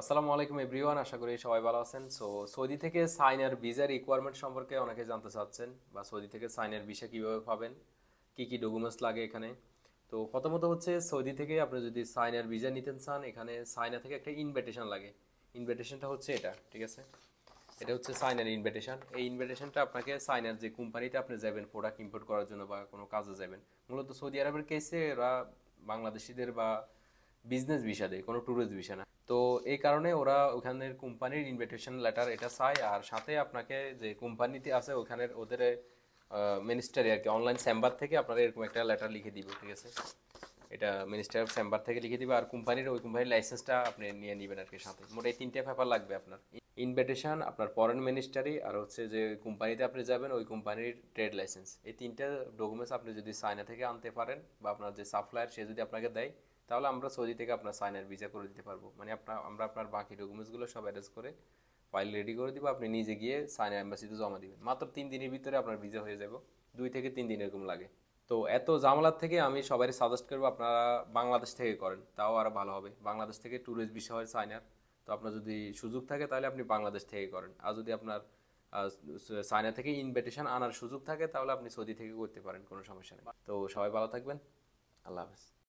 আসসালামু আলাইকুম এভরিওয়ান, আশা করি সবাই ভালো আছেন। সৌদি থেকে সাইনার ভিসার রিকোয়ারমেন্ট সম্পর্কে অনেকে জানতে চাচ্ছেন, বা সৌদি থেকে সাইনার ভিসা কিভাবে পাবেন, কি কি ডকুমেন্টস লাগে এখানে। তো প্রথমত হচ্ছে সৌদি থেকে আপনি যদি সাইনার ভিসা নিতে চান, এখানে সাইনা থেকে একটা ইনভিটেশন লাগে। ইনভিটেশনটা হচ্ছে এটা, ঠিক আছে। এটা হচ্ছে সাইনার ইনভিটেশন। এই ইনভিটেশনটা আপনাকে সাইনার যে কোম্পানিতে আপনি যাবেন প্রোডাক্ট ইম্পোর্ট করার জন্য বা কোনো কাজে যাবেন, মূলত সৌদি আরবের কেসে ওরা বাংলাদেশিদের বা বিজনেস ভিসা দেয়, কোনো ট্যুরিস্ট ভিসা না। তো এই কারণে ওরা ওখানের কোম্পানির ইনভিটেশন লেটার এটা চায়, আর সাথে আপনাকে যে কোম্পানিতে আছে ওখানের ওদের মিনিস্টারি আর কি অনলাইন চেম্বার থেকে আপনারা এরকম একটা লেটার লিখে দিব, ঠিক আছে। এটা মিনিস্টার অফ চেম্বার থেকে লিখে দিবে, আর ওই কোম্পানির লাইসেন্সটা আপনি নিয়ে নেবেন আর কি সাথে। মোট এই তিনটে পেপার লাগবে আপনার: ইনভিটেশন, আপনার ফরেন মিনিস্টারি, আর হচ্ছে যে কোম্পানিতে আপনি যাবেন ওই কোম্পানির ট্রেড লাইসেন্স। এই তিনটে ডকুমেন্টস আপনি যদি সাইনা থেকে আনতে পারেন, বা আপনার যে সাপ্লায়ার সে যদি আপনাকে দেয়, তাহলে আমরা সৌদি থেকে আপনার সাইনার ভিসা করে দিতে পারবো। মানে আমরা আপনার বাকি ডকুমেন্টসগুলো সব অ্যারেঞ্জ করে ফাইল রেডি করে দিব, আপনি নিজে গিয়ে সাইনা এম্বাসিতে জমা দিবেন। মাত্র 3 দিনের ভিতরে আপনার ভিসা হয়ে যাবে। 2 থেকে 3 দিন এরকম লাগে। তো এত জামালার থেকে আমি সবাই সাজেস্ট করবো আপনারা বাংলাদেশ থেকে করেন, তাও আরো ভালো হবে। বাংলাদেশ থেকে ট্যুরিস্ট ভিসা হয় সাইনার। তো আপনার যদি সুযোগ থাকে তাহলে আপনি বাংলাদেশ থেকে করেন, আর যদি আপনার সাইনা থেকে ইনভিটেশন আনার সুযোগ থাকে তাহলে আপনি সৌদি থেকে করতে পারেন, কোনো সমস্যা নেই। তো সবাই ভালো থাকবেন। আল্লাহ হাফেজ।